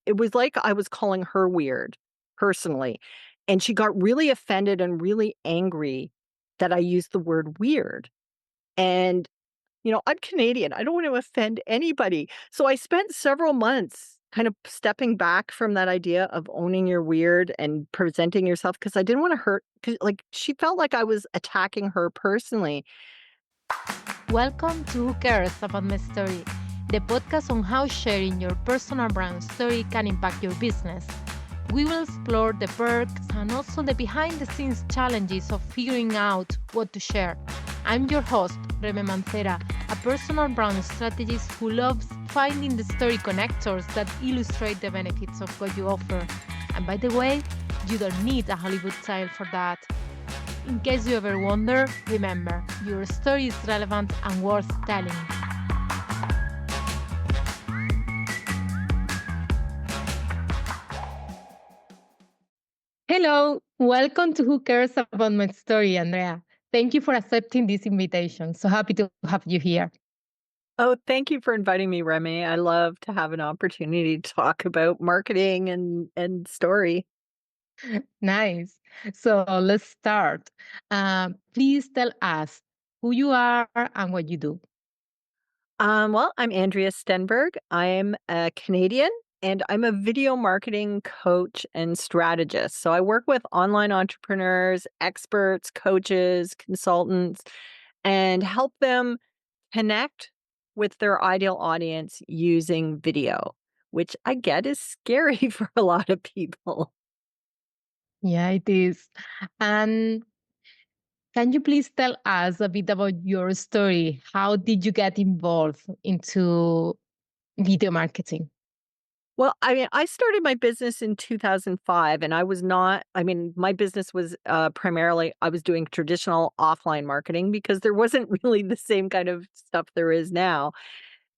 it was like I was calling her weird personally, and she got really offended and really angry that I used the word weird, and I'm Canadian. I don't want to offend anybody. So I spent several months kind of stepping back from that idea of owning your weird and presenting yourself because I didn't want to hurt. Cause like she felt like I was attacking her personally. Welcome to Who Cares About My Story, the podcast on how sharing your personal brand story can impact your business. We will explore the perks and also the behind the scenes challenges of figuring out what to share. I'm your host, Reme Mancera, a personal brand strategist who loves finding the story connectors that illustrate the benefits of what you offer. And by the way, you don't need a Hollywood style for that. In case you ever wonder, remember, your story is relevant and worth telling. Hello, welcome to Who Cares About My Story, Andrea. Thank you for accepting this invitation. So happy to have you here. Oh, thank you for inviting me, Remy. I love to have an opportunity to talk about marketing and story. Nice. So let's start. Please tell us who you are and what you do. Well, I'm Andrea Stenberg. I'm a Canadian and I'm a video marketing coach and strategist. So I work with online entrepreneurs, experts, coaches, consultants, and help them connect with their ideal audience using video, which I get is scary for a lot of people. Yeah, it is. And can you please tell us a bit about your story? How did you get involved into video marketing? Well, I mean, I started my business in 2005 and my business was primarily, I was doing traditional offline marketing because there wasn't really the same kind of stuff there is now.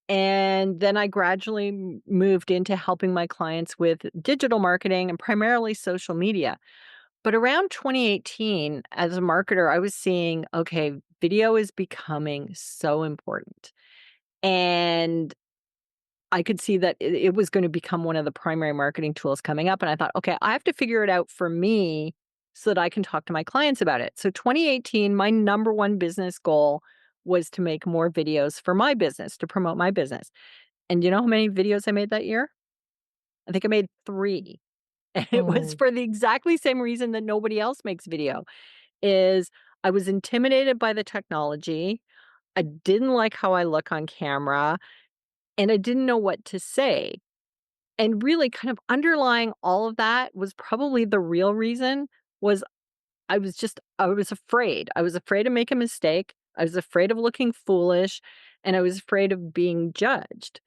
And then I gradually moved into helping my clients with digital marketing and primarily social media. But around 2018, as a marketer, I was seeing, okay, video is becoming so important. And I could see that it was gonna become one of the primary marketing tools coming up, and I thought, "Okay, I have to figure it out for me so that I can talk to my clients about it." So 2018, my number one business goal was to make more videos for my business, to promote my business. And you know how many videos I made that year? I think I made 3. And it was Oh, for the exactly same reason that nobody else makes video, is I was intimidated by the technology, I didn't like how I look on camera, and I didn't know what to say. And really kind of underlying all of that was probably the real reason was I was afraid. I was afraid to make a mistake. I was afraid of looking foolish, and I was afraid of being judged.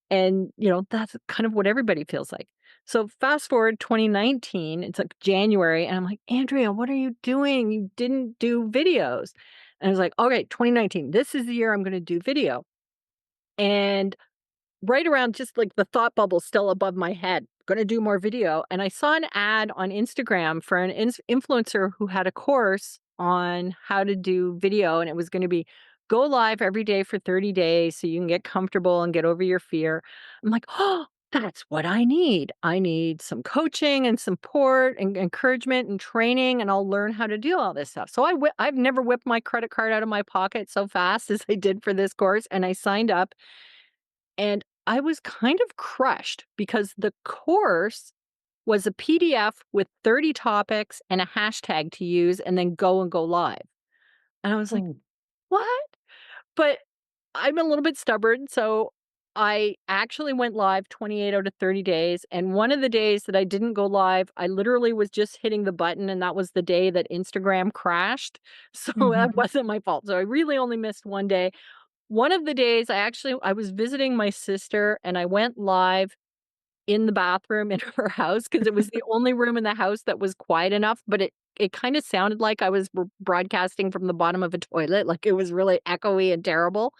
And, that's kind of what everybody feels like. So fast forward 2019, it's like January, and I'm like, "Andrea, what are you doing? You didn't do videos." And I was like, "Okay, 2019, this is the year I'm gonna do video." And right around just like the thought bubble still above my head, gonna do more video. And I saw an ad on Instagram for an influencer who had a course on how to do video. And it was going to be go live every day for 30 days so you can get comfortable and get over your fear. I'm like, oh, that's what I need. I need some coaching and support and encouragement and training, and I'll learn how to do all this stuff. So I've never whipped my credit card out of my pocket so fast as I did for this course. And I signed up and I was kind of crushed because the course was a PDF with 30 topics and a hashtag to use and then go live. And I was like, oh. "What?" But I'm a little bit stubborn, so I actually went live 28 out of 30 days, and one of the days that I didn't go live, I literally was just hitting the button, and that was the day that Instagram crashed, so that Mhm. wasn't my fault, so I really only missed one day. One of the days I was visiting my sister and I went live in the bathroom in her house because it was the only room in the house that was quiet enough, but it kinda sounded like I was broadcasting from the bottom of a toilet, like, it was really echoey and terrible.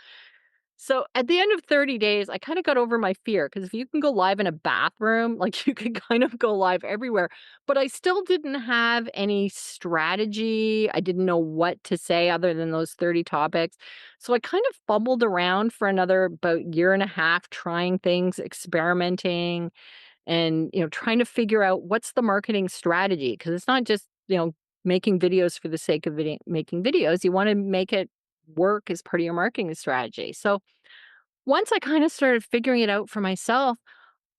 So, at the end of 30 days, I kinda got over my fear because if you can go live in a bathroom, like, you can kind of go live everywhere, but I still didn't have any strategy, I didn't know what to say other than those 30 topics, so I kind of fumbled around for another about year and a half trying things, experimenting, and, trying to figure out what's the marketing strategy, because it's not just, making videos for the sake of making videos. You want to make it work as part of your marketing strategy. So once I kind of started figuring it out for myself,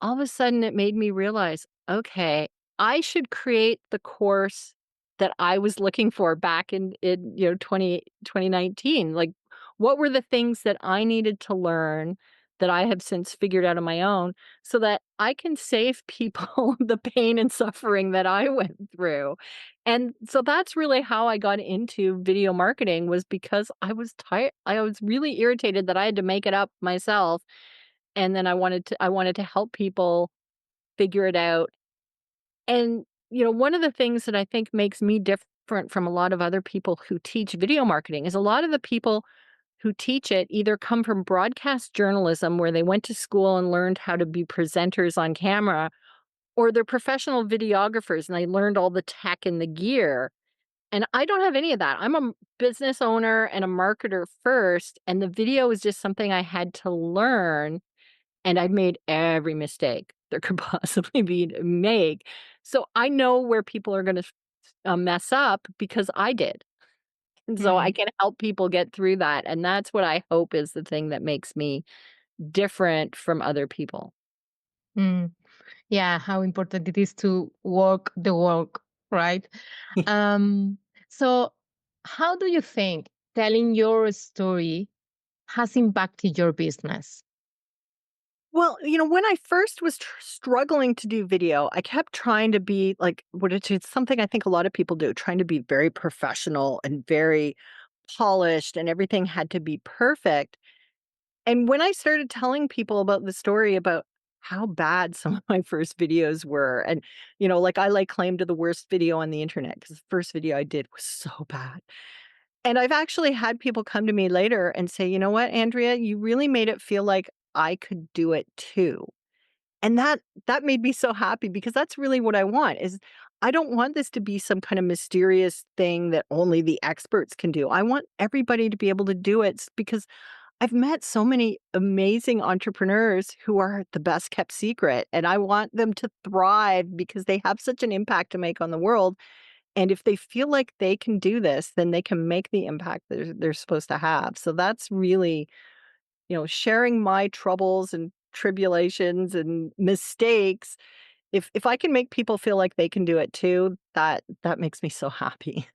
all of a sudden it made me realize, okay, I should create the course that I was looking for back in 2019. Like, what were the things that I needed to learn that I have since figured out on my own so that I can save people the pain and suffering that I went through. And so that's really how I got into video marketing, was because I was tired. I was really irritated that I had to make it up myself, and then I wanted to help people figure it out. And, one of the things that I think makes me different from a lot of other people who teach video marketing is a lot of the people who teach it either come from broadcast journalism, where they went to school and learned how to be presenters on camera, or they're professional videographers and they learned all the tech and the gear. And I don't have any of that. I'm a business owner and a marketer first, and the video is just something I had to learn, and I've made every mistake there could possibly be to make. So I know where people are gonna mess up because I did. And so I Mm, can help people get through that, and that's what I hope is the thing that makes me different from other people. mm. Yeah, how important it is to walk the walk, right? Um, so, how do you think telling your story has impacted your business? Well, when I first was struggling to do video, I kept trying to be like, it's something I think a lot of people do, trying to be very professional and very polished, and everything had to be perfect. And when I started telling people about the story about how bad some of my first videos were, and, like, I lay claim to the worst video on the internet because the first video I did was so bad. And I've actually had people come to me later and say, "You know what, Andrea, you really made it feel like I could do it too." And that made me so happy, because that's really what I want. Is I don't want this to be some kind of mysterious thing that only the experts can do. I want everybody to be able to do it, because I've met so many amazing entrepreneurs who are the best kept secret, and I want them to thrive because they have such an impact to make on the world. And if they feel like they can do this, then they can make the impact that they're supposed to have. So that's really, sharing my troubles and tribulations and mistakes. If I can make people feel like they can do it too, that makes me so happy.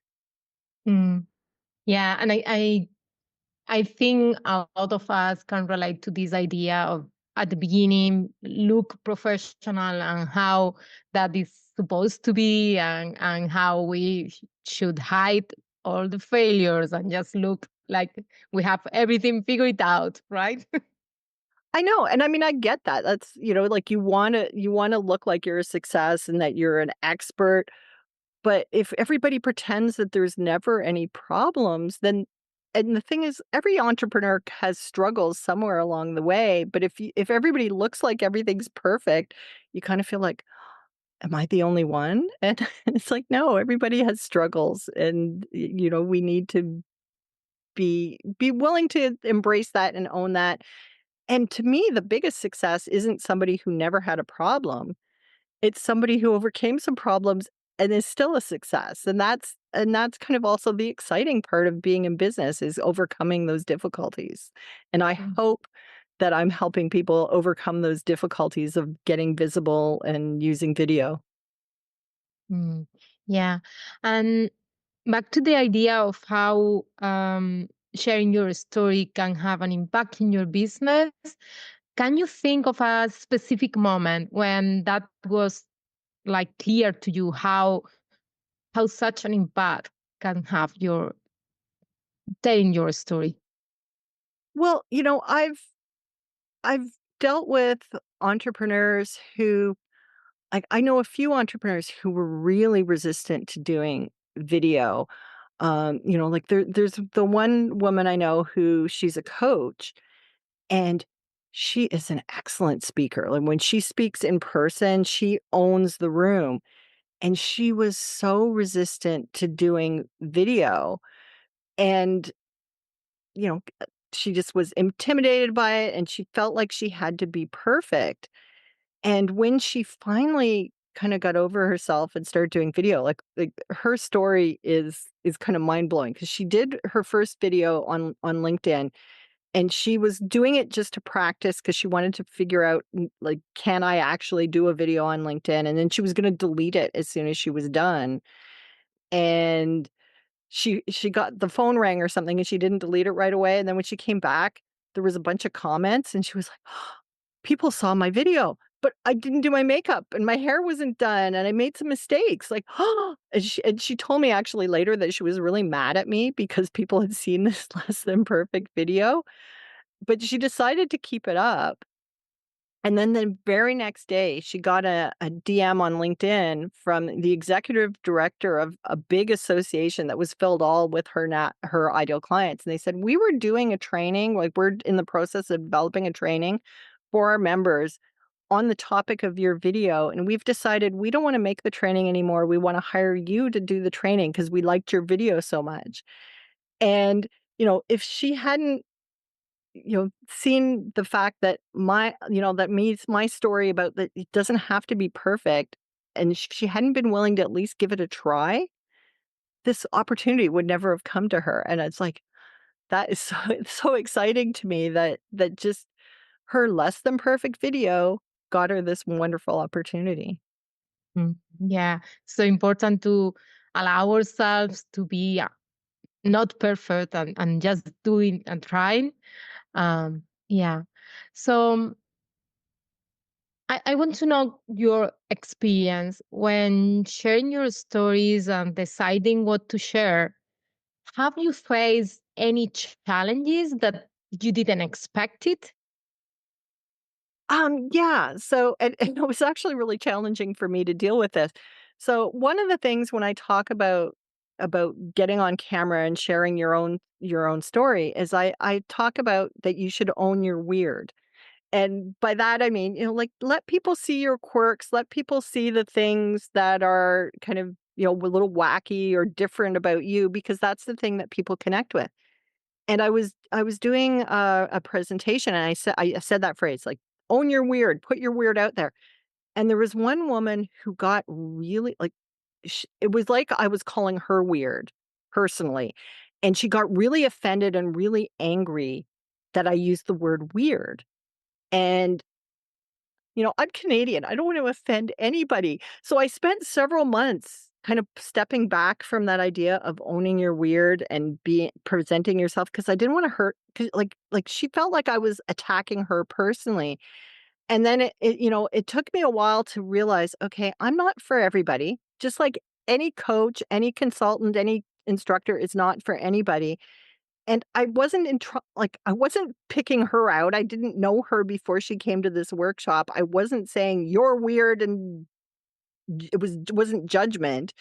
Mm, yeah, and I think a lot of us can relate to this idea of at the beginning look professional and how that is supposed to be, and how we should hide all the failures and just look like we have everything figured out, right? I know, and I mean, I get that. That's, like, you wanna look like you're a success and that you're an expert, but if everybody pretends that there's never any problems, then, and the thing is, every entrepreneur has struggles somewhere along the way, but if everybody looks like everything's perfect, you kinda feel like, "Am I the only one?" And it's like, no, everybody has struggles, and, we need to be willing to embrace that and own that. And to me, the biggest success isn't somebody who never had a problem. It's somebody who overcame some problems and is still a success. And that's kind of also the exciting part of being in business, is overcoming those difficulties. And I Mm, hope that I'm helping people overcome those difficulties of getting visible and using video. mm. Yeah. And back to the idea of how sharing your story can have an impact in your business, can you think of a specific moment when that was like clear to you how such an impact can have your telling your story? Well, I've dealt with entrepreneurs who, like, I know a few entrepreneurs who were really resistant to doing video. Like, there's the one woman I know who, she's a coach, and she is an excellent speaker. And when she speaks in person, she owns the room. And she was so resistant to doing video. And, you know, she just was intimidated by it, and she felt like she had to be perfect. And when she finally kinda got over herself and started doing video, like, her story is kinda mind-blowing because she did her first video on LinkedIn, and she was doing it just to practice because she wanted to figure out, like, "Can I actually do a video on LinkedIn?" And then she was gonna delete it as soon as she was done, and she got the phone rang or something, and she didn't delete it right away, and then when she came back, there was a bunch of comments, and she was like, "People saw my video, but I didn't do my makeup, and my hair wasn't done, and I made some mistakes," like, and she told me actually later that she was really mad at me because people had seen this less than perfect video, but she decided to keep it up. And then the very next day, she got a DM on LinkedIn from the executive director of a big association that was filled all with her ideal clients. And they said, "We were doing a training, like we're in the process of developing a training for our members on the topic of your video. And we've decided we don't want to make the training anymore. We want to hire you to do the training because we liked your video so much." And, if she hadn't seeing the fact that that means my story about that it doesn't have to be perfect, and she hadn't been willing to at least give it a try, this opportunity would never have come to her, and it's like, that is so it's so exciting to me that just her less than perfect video got her this wonderful opportunity. Mm, yeah, so important to allow ourselves to be not perfect and just doing and trying. Yeah. So I want to know your experience when sharing your stories and deciding what to share. Have you faced any challenges that you didn't expect it? Yeah, so and it was actually really challenging for me to deal with this. So, one of the things when I talk about getting on camera and sharing your own story is I talk about that you should own your weird. And by that I mean, like let people see your quirks, let people see the things that are kind of, a little wacky or different about you because that's the thing that people connect with. And I was doing a presentation and I said that phrase, like, "Own your weird, put your weird out there." And there was one woman who got really, like, it was like I was calling her weird, personally, and she got really offended and really angry that I used the word weird. And I'm Canadian, I don't want to offend anybody. So I spent several months kind of stepping back from that idea of owning your weird and being presenting yourself because I didn't want to hurt 'cause like she felt like I was attacking her personally. And then it took me a while to realize, okay, I'm not for everybody. Just like any coach, any consultant, any instructor is not for anybody. And I wasn't I wasn't picking her out, I didn't know her before she came to this workshop, I wasn't saying, "You're weird," and wasn't judgment,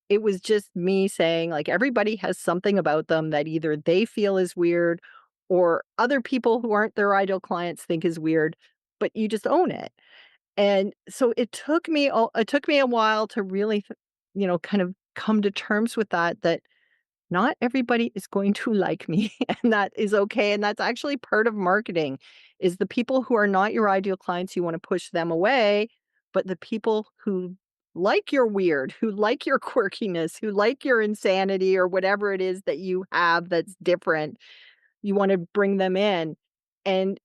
it was just me saying, like, everybody has something about them that either they feel is weird or other people who aren't their ideal clients think is weird, but you just own it. And so it took me a while to really, kind of come to terms with that not everybody is going to like me, and that is okay, and that's actually part of marketing, is the people who are not your ideal clients, you wanna push them away, but the people who like your weird, who like your quirkiness, who like your insanity or whatever it is that you have that's different, you wanna bring them in, and,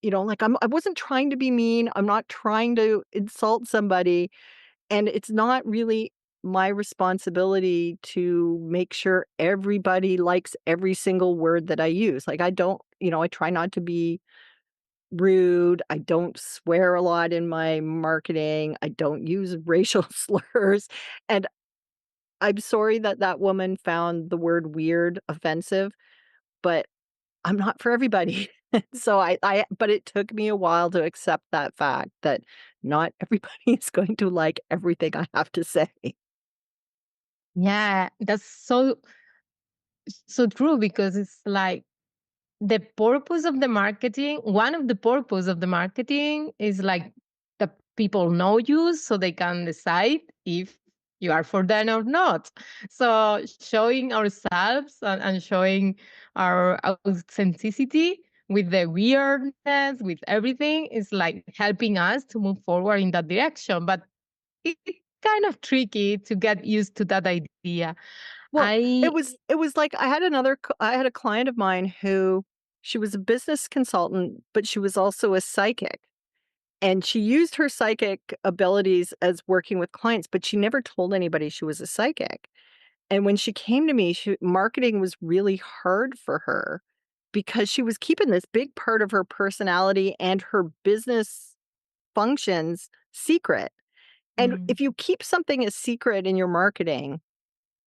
like, I wasn't trying to be mean, I'm not trying to insult somebody, and it's not really my responsibility to make sure everybody likes every single word that I use. Like, I don't, I try not to be rude. I don't swear a lot in my marketing. I don't use racial slurs. And I'm sorry that that woman found the word weird offensive, but I'm not for everybody. So but it took me a while to accept that fact that not everybody is going to like everything I have to say. Yeah, that's so true because it's like the purpose of the marketing, one of the purpose of the marketing is like the people know you so they can decide if you are for them or not. So showing ourselves and showing our authenticity with the weirdness, with everything, is like helping us to move forward in that direction. But it's kind of tricky to get used to that idea. Well, I it was like I had a client of mine who she was a business consultant, but she was also a psychic. And she used her psychic abilities as working with clients, but she never told anybody she was a psychic. And when she came to me, marketing was really hard for her because she was keeping this big part of her personality and her business functions secret. And mm, if you keep something a secret in your marketing,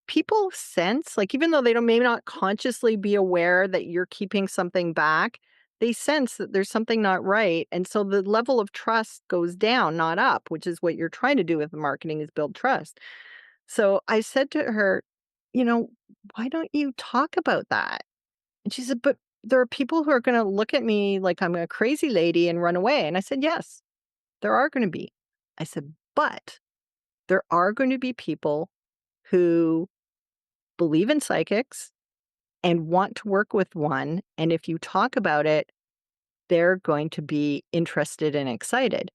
people sense, like, even though they don't may not consciously be aware that you're keeping something back, they sense that there's something not right, and so the level of trust goes down, not up, which is what you're trying to do with marketing, is build trust. So I said to her, "You know, why don't you talk about that?" And she said, "But there are people who are gonna look at me like I'm a crazy lady and run away." And I said, "Yes, there are gonna be." I said, "But there are going to be people who believe in psychics and want to work with one, and if you talk about it, they're going to be interested and excited."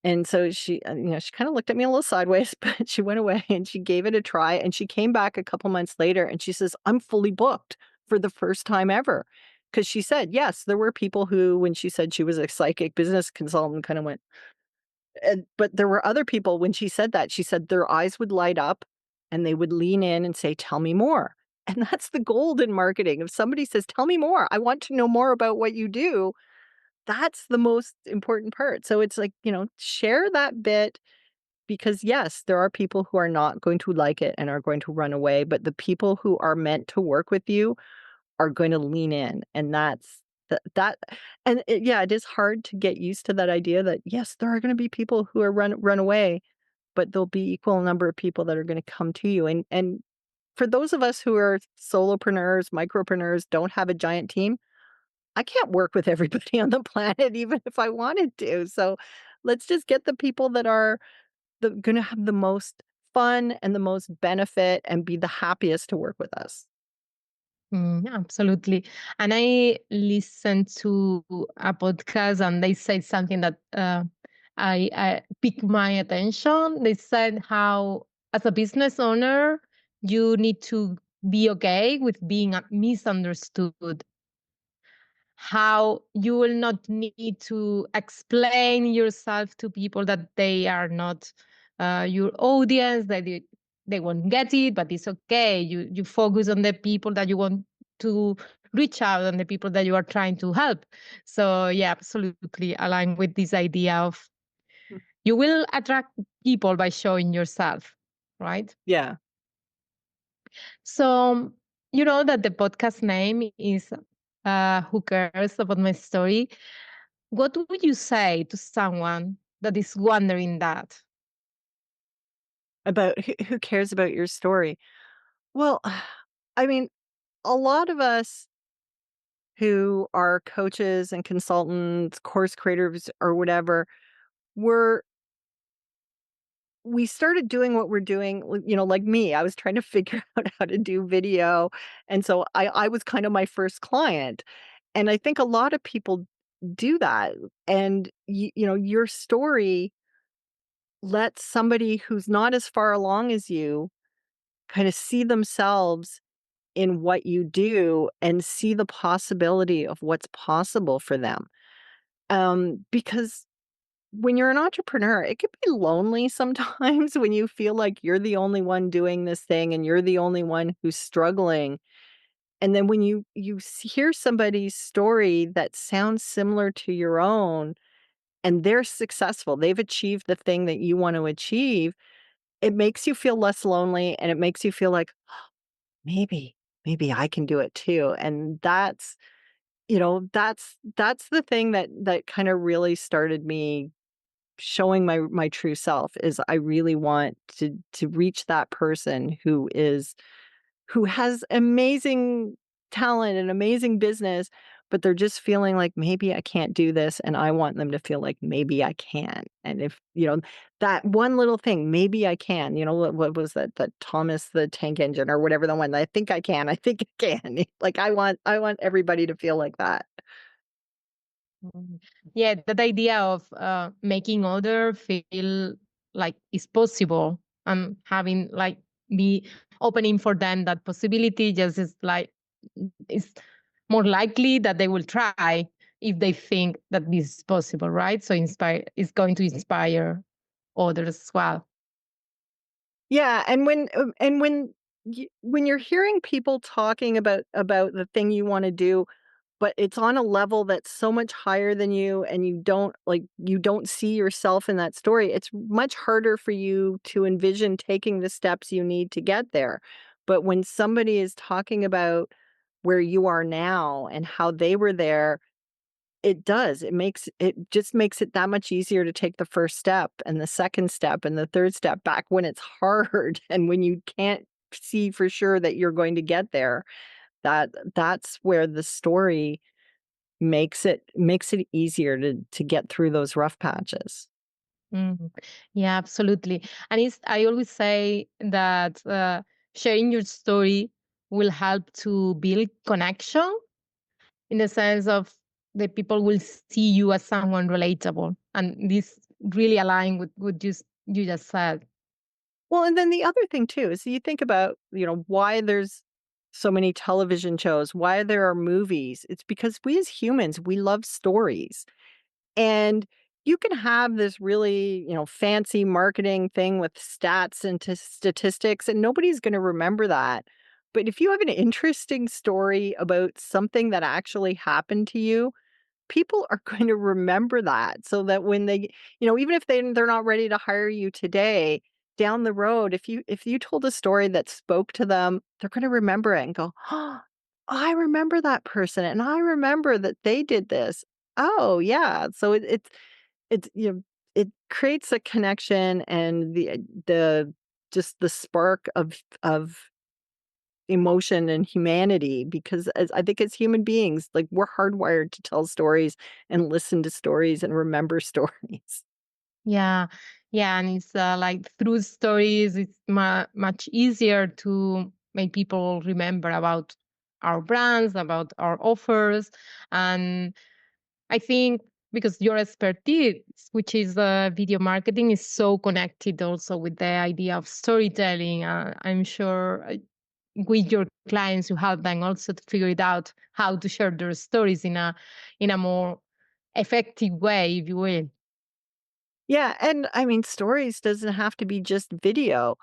And so she kinda looked at me a little sideways, but she went away and she gave it a try, and she came back a couple months later and she says, "I'm fully booked for the first time ever." Because she said, yes, there were people who, when she said she was a psychic business consultant, kinda went, but there were other people when she said that, she said their eyes would light up and they would lean in and say, "Tell me more." And that's the gold in marketing. If somebody says, "Tell me more. I want to know more about what you do," that's the most important part. So it's like, share that bit, because yes, there are people who are not going to like it and are going to run away, but the people who are meant to work with you are going to lean in, and that's that and yeah, it is hard to get used to that idea that yes, there are going to be people who are run away, but there'll be equal number of people that are going to come to you. And for those of us who are solopreneurs, micropreneurs, don't have a giant team, I can't work with everybody on the planet even if I wanted to. So let's just get the people that are going to have the most fun and the most benefit and be the happiest to work with us. absolutely. And I listened to a podcast and they said something that I piqued my attention. They said how, as a business owner, you need to be okay with being misunderstood, how you will not need to explain yourself to people that they are not your audience, that they won't get it, but it's okay. You focus on the people that you want to reach out and the people that you are trying to help. So yeah, absolutely align with this idea of Mm. you will attract people by showing yourself, right? Yeah. So you know that the podcast name is Who Cares About My Story? What would you say to someone that is wondering that? About who cares about your story? Well, I mean, a lot of us who are coaches and consultants, course creators, or whatever, we're we started doing what we're doing, like me, I was trying to figure out how to do video, and so I was kind of my first client, and I think a lot of people do that, and your story lets somebody who's not as far along as you kind of see themselves in what you do and see the possibility of what's possible for them. Because when you're an entrepreneur, it can be lonely sometimes when you feel like you're the only one doing this thing and you're the only one who's struggling. And then when hear somebody's story that sounds similar to your own and they're successful, they've achieved the thing that you want to achieve, it makes you feel less lonely and it makes you feel like, maybe, maybe I can do it too. And that's the thing that kind of really started me showing my true self, is I really want to reach that person who has amazing talent and amazing business, but they're just feeling like maybe I can't do this, and I want them to feel like maybe I can. And if, that one little thing, maybe I can, what was that Thomas the Tank Engine or whatever, the one, I think I can, I think I can. Like I want everybody to feel like that. Mhm. Yeah, that idea of making other feel like it's possible and having like be opening for them that possibility just is like it's more likely that they will try if they think that this is possible, right? So inspire is going to inspire others as well. Yeah, and when you're hearing people talking about the thing you wanna do, but it's on a level that's so much higher than you and you don't see yourself in that story, it's much harder for you to envision taking the steps you need to get there. But when somebody is talking about where you are now and how they were there, it does. It just makes it that much easier to take the first step and the second step and the third step back when it's hard and when you can't see for sure that you're going to get there. That's where the story makes it easier to get through those rough patches. Mhm. Yeah, absolutely. And it's I always say that sharing your story will help to build connection in the sense of the people will see you as someone relatable, and this really align with what you just said. Well, and then the other thing too is you think about, why there's so many television shows, why there are movies. It's because we as humans, we love stories. And you can have this really, fancy marketing thing with stats and statistics, and nobody's going to remember that. But if you have an interesting story about something that actually happened to you, people are going to remember that so that when they, even if they're not ready to hire you today, down the road, if you told a story that spoke to them, they're going to remember it and go, "Oh, I remember that person and I remember that they did this." Oh, yeah. So it's it creates a connection and the just the spark of emotion and humanity because as I think as human beings, like, we're hardwired to tell stories and listen to stories and remember stories. Yeah, yeah, and it's like through stories, it's much easier to make people remember about our brands, about our offers, and I think because your expertise, which is video marketing, is so connected also with the idea of storytelling. I'm sure with your clients, you help them also to figure it out how to share their stories in a more effective way, if you will. Yeah, and I mean, stories doesn't have to be just video.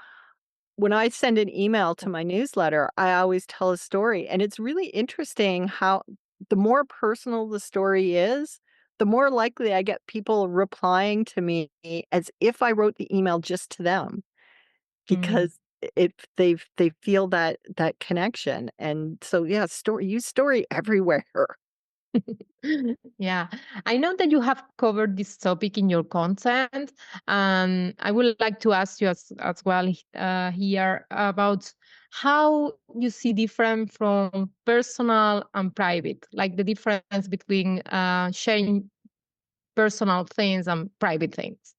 When I send an email to my newsletter, I always tell a story, and it's really interesting how the more personal the story is, the more likely I get people replying to me as if I wrote the email just to them. Mm. Because they feel that connection, and so, yeah, use story everywhere. Yeah, I know that you have covered this topic in your content, and I would like to ask you as well here about how you see different from personal and private, like the difference between sharing personal things and private things.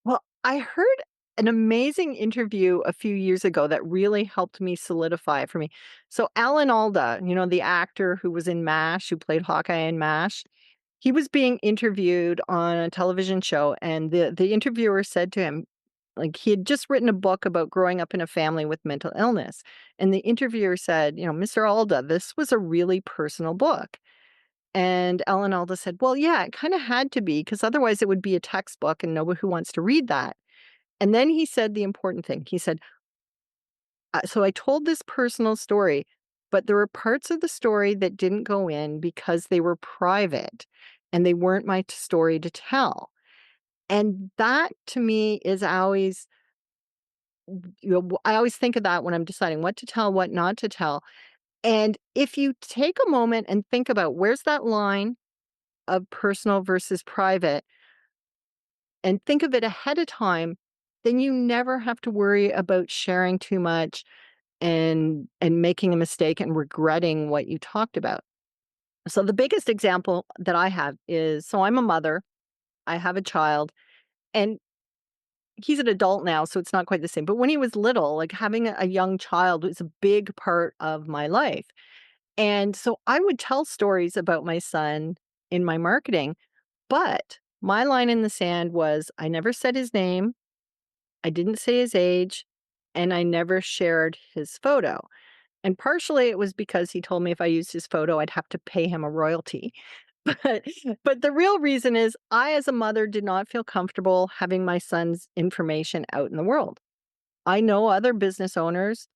Well, I heard an amazing interview a few years ago that really helped me solidify it for me. So Alan Alda, the actor who was in MASH, who played Hawkeye in MASH, he was being interviewed on a television show, and the interviewer said to him, like, he had just written a book about growing up in a family with mental illness. And the interviewer said, "Mr. Alda, this was a really personal book." And Alan Alda said, "Well, yeah, it kind of had to be because otherwise it would be a textbook and nobody who wants to read that." And then he said the important thing. He said, So I told this personal story, but there were parts of the story that didn't go in because they were private and they weren't my story to tell." And that to me is always, I always think of that when I'm deciding what to tell, what not to tell. And if you take a moment and think about where's that line of personal versus private, and think of it ahead of time, then you never have to worry about sharing too much and making a mistake and regretting what you talked about. So the biggest example that I have is, so I'm a mother, I have a child, and he's an adult now, so it's not quite the same. But when he was little, like, having a young child was a big part of my life. And so I would tell stories about my son in my marketing, but my line in the sand was I never said his name, I didn't say his age, and I never shared his photo. And partially it was because he told me if I used his photo, I'd have to pay him a royalty. But but the real reason is I, as a mother, did not feel comfortable having my son's information out in the world. I know other business owners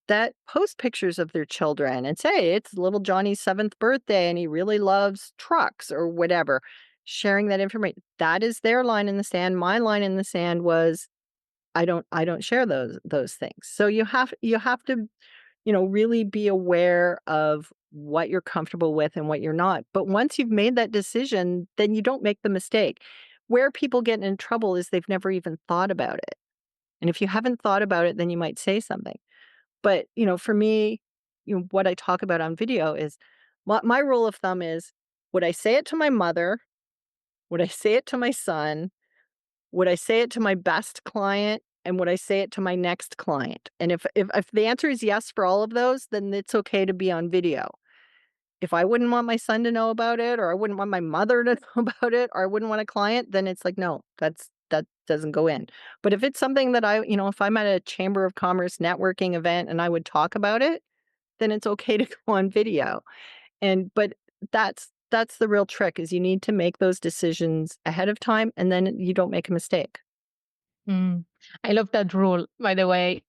that post pictures of their children and say it's little Johnny's 7th birthday and he really loves trucks or whatever, sharing that information. That is their line in the sand. My line in the sand was I don't share those things. So you have to, really be aware of what you're comfortable with and what you're not. But once you've made that decision, then you don't make the mistake. Where people get in trouble is they've never even thought about it. And if you haven't thought about it, then you might say something. But, for me, what I talk about on video is my rule of thumb is would I say it to my mother? Would I say it to my son? Would I say it to my best client? And would I say it to my next client? And if the answer is yes for all of those, then it's okay to be on video. If I wouldn't want my son to know about it, or I wouldn't want my mother to know about it, or I wouldn't want a client, then it's like, no, that doesn't go in. But if it's something that if I'm at a chamber of commerce networking event and I would talk about it, then it's okay to go on video. But that's the real trick is you need to make those decisions ahead of time and then you don't make a mistake. Mm. I love that rule, by the way.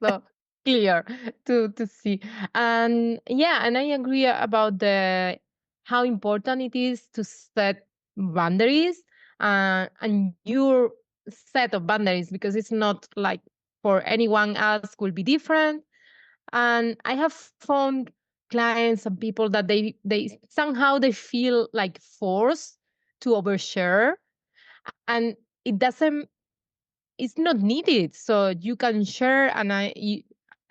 So clear to see. And yeah, and I agree about the how important it is to set boundaries and your set of boundaries because it's not like for anyone else will be different. And I have found clients and people that they somehow they feel like forced to overshare and it doesn't it's not needed so you can share and I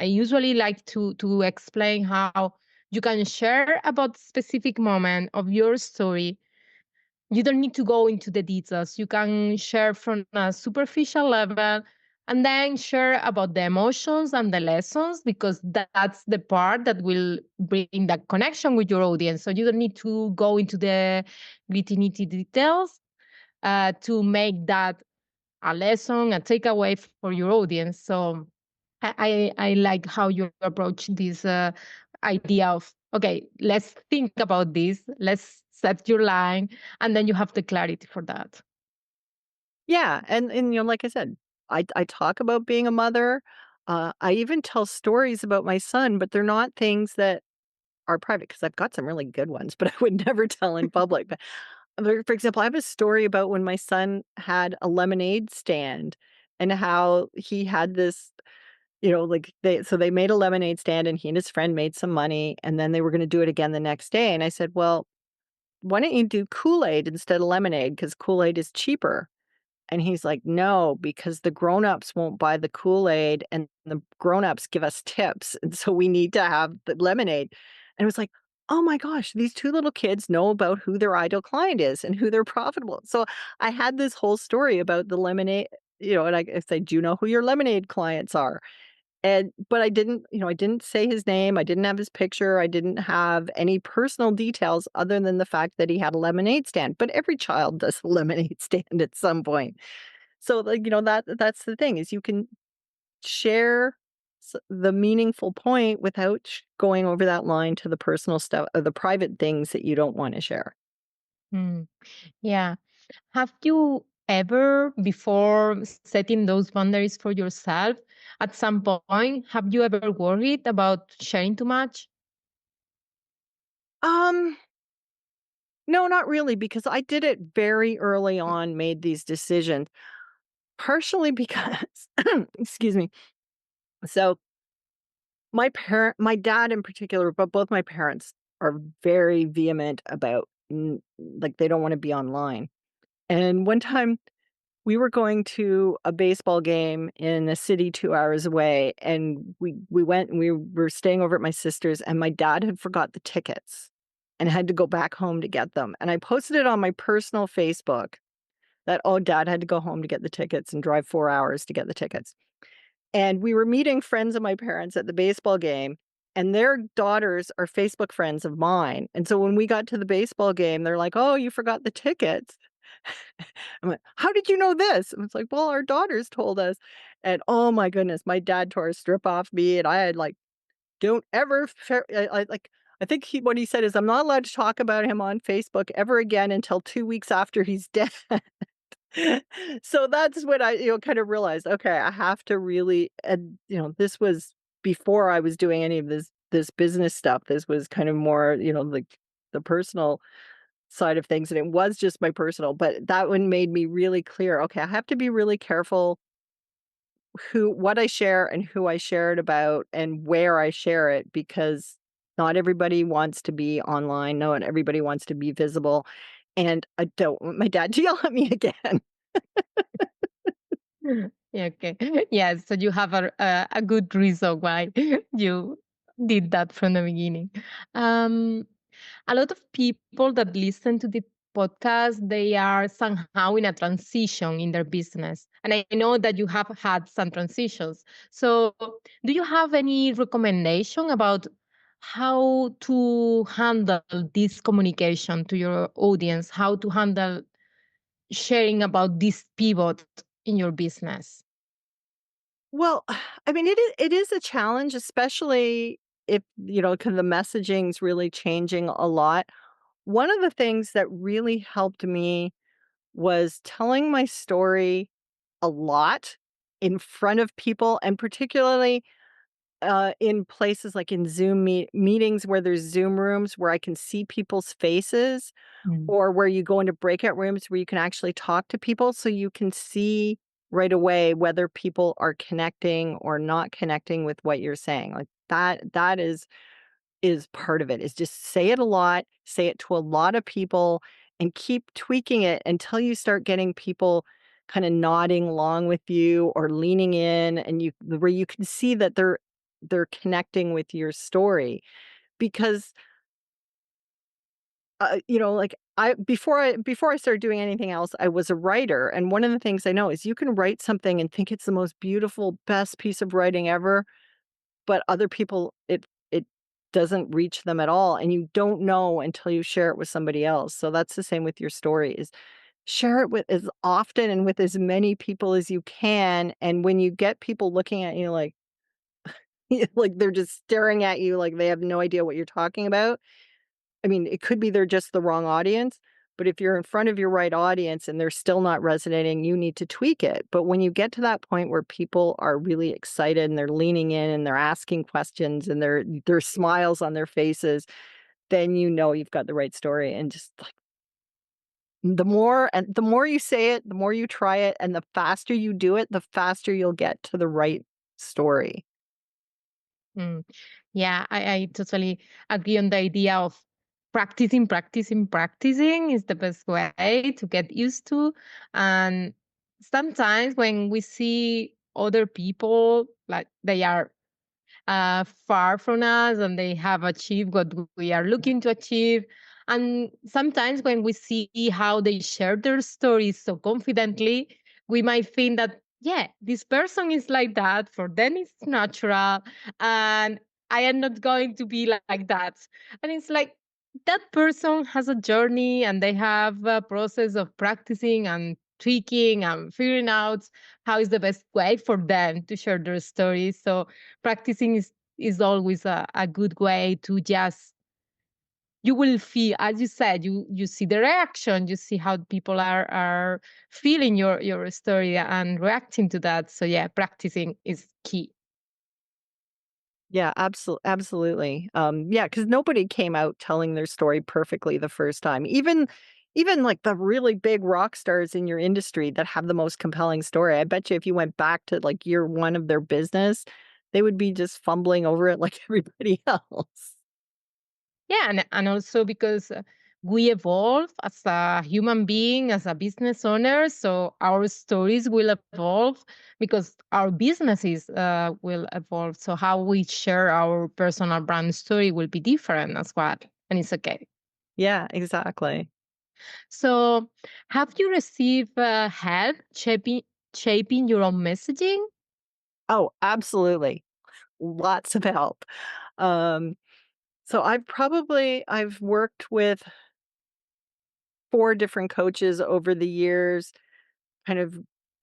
usually like to explain how you can share about specific moment of your story. You don't need to go into the details. You can share from a superficial level and then share about the emotions and the lessons because that's the part that will bring that connection with your audience. So you don't need to go into the nitty details to make that a lesson, a takeaway for your audience. So I like how you approach this idea of okay, let's think about this, let's set your line, and then you have the clarity for that. Yeah, and like I said, I talk about being a mother. I even tell stories about my son, but they're not things that are private because I've got some really good ones, but I would never tell in public. But for example, I have a story about when my son had a lemonade stand and how he had this, like they made a lemonade stand and he and his friend made some money and then they were going to do it again the next day. And I said, well, why don't you do Kool-Aid instead of lemonade? Because Kool-Aid is cheaper. And he's like, "No, because the grown-ups won't buy the Kool-Aid and the grown-ups give us tips, and so we need to have the lemonade." And it was like, "Oh my gosh, these 2 little kids know about who their ideal client is and who they're profitable." So I had this whole story about the lemonade, and I said, "Do you know who your lemonade clients are?" But I didn't say his name, I didn't have his picture, I didn't have any personal details other than the fact that he had a lemonade stand, but every child does a lemonade stand at some point. So, like, that's the thing is you can share the meaningful point without going over that line to the personal stuff or the private things that you don't want to share. Mm, yeah. Have you ever, before setting those boundaries for yourself, at some point, have you ever worried about sharing too much? Um, no, not really, because I did it very early on, made these decisions, partially because, excuse me. So my dad in particular, but both my parents are very vehement about like they don't want to be online. And one time we were going to a baseball game in a city 2 hours away and we went and we were staying over at my sister's and my dad had forgot the tickets and had to go back home to get them. And I posted it on my personal Facebook that oh dad had to go home to get the tickets and drive 4 hours to get the tickets. And we were meeting friends of my parents at the baseball game and their daughters are Facebook friends of mine, and so when we got to the baseball game, they're like, "Oh, you forgot the tickets." I'm like, "How did you know this?" And it's like, "Well, our daughters told us." And, oh my goodness, my dad tore a strip off me, and I had, like, "Don't ever I think what he said is, "I'm not allowed to talk about him on Facebook ever again until 2 weeks after he's dead." So that's when I, kind of realized, okay, I have to really, and, this was before I was doing any of this business stuff. This was kind of more, like the personal side of things, and it was just my personal, but that one made me really clear, okay, I have to be really careful what I share and who I share it about and where I share it, because not everybody wants to be online. Not everybody wants to be visible. And I don't want my dad to yell at me again. Yeah, okay. Yes, so you have a good reason why you did that from the beginning. Um, a lot of people that listen to the podcast, they are somehow in a transition in their business. And I know that you have had some transitions. So, do you have any recommendation about how to handle this communication to your audience, how to handle sharing about this pivot in your business? Well, I mean, it is a challenge, especially if, 'cause the messaging's really changing a lot. One of the things that really helped me was telling my story a lot in front of people, and particularly in places like in Zoom meetings where there's Zoom rooms where I can see people's faces, Mm. or where you go into breakout rooms where you can actually talk to people, so you can see right away whether people are connecting or not connecting with what you're saying. Like that is part of it, is just say it a lot, say it to a lot of people, and keep tweaking it until you start getting people kinda nodding along with you or leaning in, and where you can see that they're connecting with your story. Because, like, before I started doing anything else, I was a writer, and one of the things I know is you can write something and think it's the most beautiful, best piece of writing ever, but other people, it doesn't reach them at all, and you don't know until you share it with somebody else. So that's the same with your story, is share it with as often and with as many people as you can, and when you get people looking at you like like they're just staring at you like they have no idea what you're talking about. I mean, it could be they're just the wrong audience, but if you're in front of your right audience and they're still not resonating, you need to tweak it. But when you get to that point where people are really excited and they're leaning in and they're asking questions and there's smiles on their faces, then you know you've got the right story. And just like the more you say it, the more you try it, and the faster you do it, the faster you'll get to the right story. Mm. Yeah, I totally agree on the idea of practicing, practicing, practicing is the best way to get used to. And sometimes when we see other people, like they are far from us and they have achieved what we are looking to achieve. And sometimes when we see how they share their stories so confidently, we might think that, yeah, this person is like that. For them, it's natural. And I am not going to be like that. And it's like, that person has a journey and they have a process of practicing and tweaking and figuring out how is the best way for them to share their stories. So practicing is always a good way to just, you will feel, as you said, you see the reaction, you see how people are feeling your story and reacting to that. So yeah, practicing is key. Yeah, absolutely. Yeah, because nobody came out telling their story perfectly the first time. Even like the really big rock stars in your industry that have the most compelling story, I bet you if you went back to like year 1 of their business, they would be just fumbling over it like everybody else. Yeah, and also because we evolve as a human being, as a business owner, so our stories will evolve because our businesses will evolve. So how we share our personal brand story will be different as well, and it's okay. Yeah, exactly. So, have you received help shaping your own messaging? Oh, absolutely. Lots of help. Um, so I've worked with 4 different coaches over the years, kind of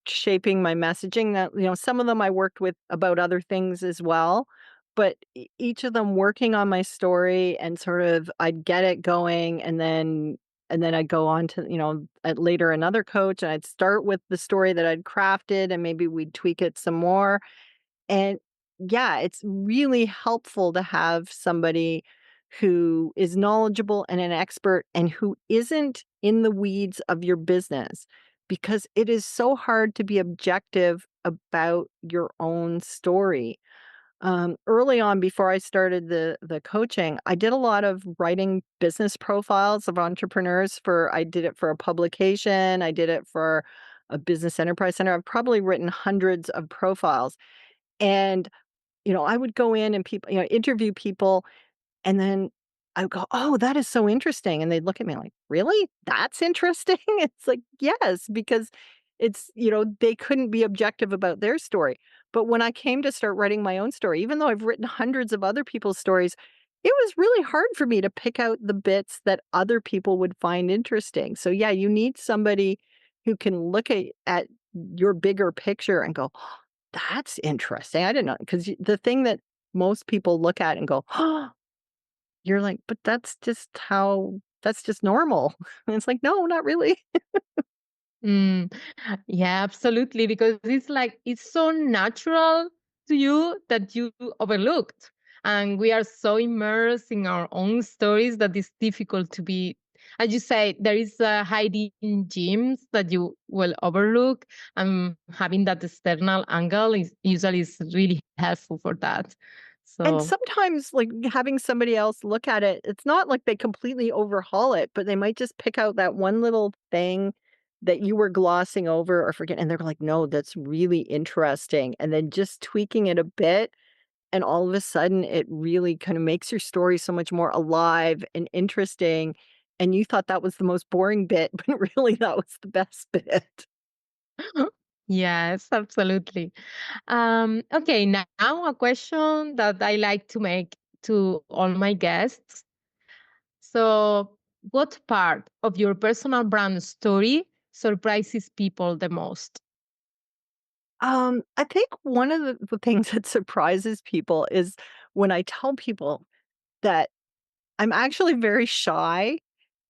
shaping my messaging that, some of them I worked with about other things as well, but each of them working on my story and sort of I'd get it going and then I'd go on to, at later another coach and I'd start with the story that I'd crafted and maybe we'd tweak it some more. And yeah, it's really helpful to have somebody who is knowledgeable and an expert and who isn't in the weeds of your business because it is so hard to be objective about your own story. Early on, before I started the coaching, I did a lot of writing business profiles of entrepreneurs. I did it for a publication, I did it for a business enterprise center. I've probably written hundreds of profiles, and I would go in and people, interview people, and then I would go, "Oh, that is so interesting." And they'd look at me like, "Really? That's interesting?" It's like, "Yes," because they couldn't be objective about their story. But when I came to start writing my own story, even though I've written hundreds of other people's stories, it was really hard for me to pick out the bits that other people would find interesting. So yeah, you need somebody who can look at your bigger picture and go, "That's interesting. I didn't know," 'cause the thing that most people look at and go, "Oh," you're like, "But that's just normal." And it's like, "No, not really." Mm, yeah, absolutely. Because it's like it's so natural to you that you overlooked. And we are so immersed in our own stories that it's difficult to be, as you say, there is hiding gems that you will overlook. And having that external angle is really helpful for that. And So, sometimes, like, having somebody else look at it, it's not like they completely overhaul it, but they might just pick out that one little thing that you were glossing over or forget, and they're like, "No, that's really interesting," and then just tweaking it a bit, and all of a sudden, it really kinda makes your story so much more alive and interesting, and you thought that was the most boring bit, but really that was the best bit. yes, absolutely. Okay, now a question that I like to make to all my guests. So, what part of your personal brand story surprises people the most? I think one of the things that surprises people is when I tell people that I'm actually very shy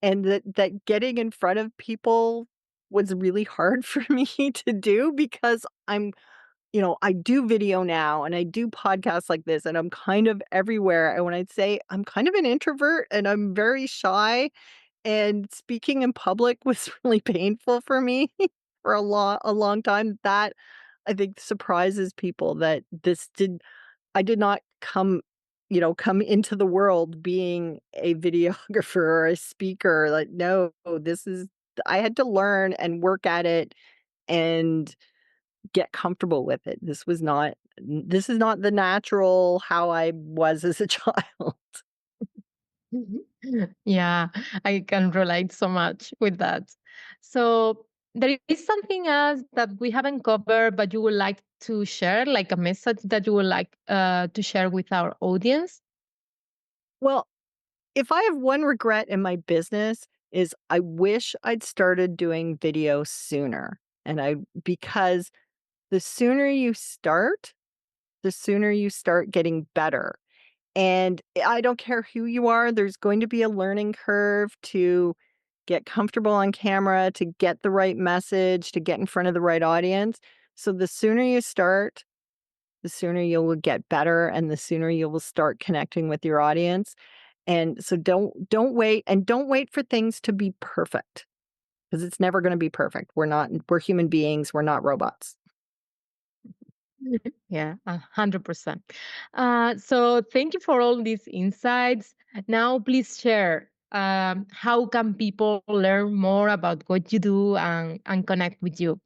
and that getting in front of people was really hard for me to do because I do video now and I do podcasts like this and I'm kind of everywhere. And when I'd say I'm kind of an introvert and I'm very shy and speaking in public was really painful for me for a long time. That I think surprises people that I did not come into the world being a videographer or a speaker. Like, no, I had to learn and work at it and get comfortable with it. This is not the natural how I was as a child. Yeah, I can relate so much with that. So, there is something else that we haven't covered, but you would like to share, like a message that you would like to share with our audience? Well, if I have one regret in my business is I wish I'd started doing video sooner. And I because the sooner you start, the sooner you start getting better. And I don't care who you are, there's going to be a learning curve to get comfortable on camera, to get the right message, to get in front of the right audience. So the sooner you start, the sooner you will get better and the sooner you will start connecting with your audience. And so don't wait and don't wait for things to be perfect because it's never going to be perfect. We're human beings, we're not robots. Yeah, 100%. So thank you for all these insights. Now, please share how can people learn more about what you do and connect with you?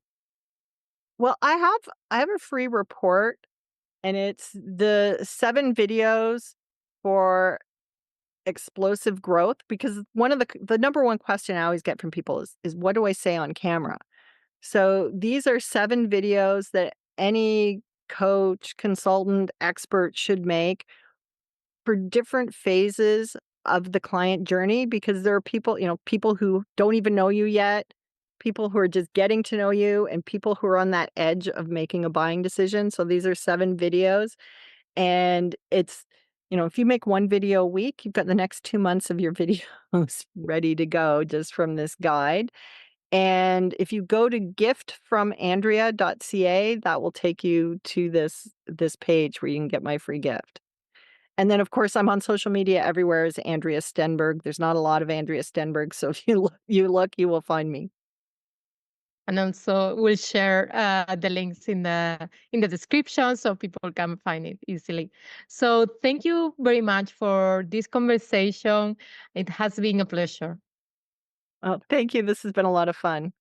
Well, I have a free report and it's the 7 videos for explosive growth because one of the number one question I always get from people is what do I say on camera? So these are 7 videos that any coach, consultant, expert should make for different phases of the client journey because there are people, people who don't even know you yet, people who are just getting to know you, and people who are on that edge of making a buying decision. So these are 7 videos, and it's if you make 1 video a week, you've got the next 2 months of your videos ready to go just from this guide. And if you go to giftfromandrea.ca, that will take you to this page where you can get my free gift. And then, of course, I'm on social media everywhere as Andrea Stenberg. There's not a lot of Andrea Stenberg, so if you look, you will find me. And also, we'll share the links in the description so people can find it easily. So, thank you very much for this conversation. It has been a pleasure. Oh, thank you. This has been a lot of fun.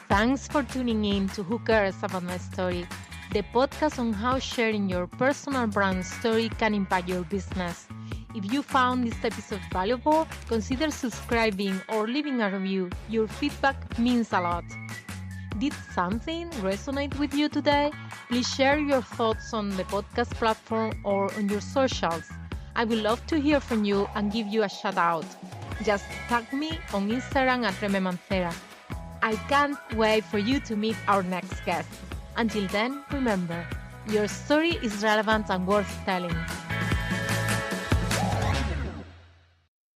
Thanks for tuning in to Who Cares About My Story, the podcast on how sharing your personal brand story can impact your business. If you found this episode valuable, consider subscribing or leaving a review. Your feedback means a lot. Did something resonate with you today? Please share your thoughts on the podcast platform or on your socials. I would love to hear from you and give you a shout out. Just tag me on Instagram at Reme Mancera. I can't wait for you to meet our next guest. Until then, remember, your story is relevant and worth telling.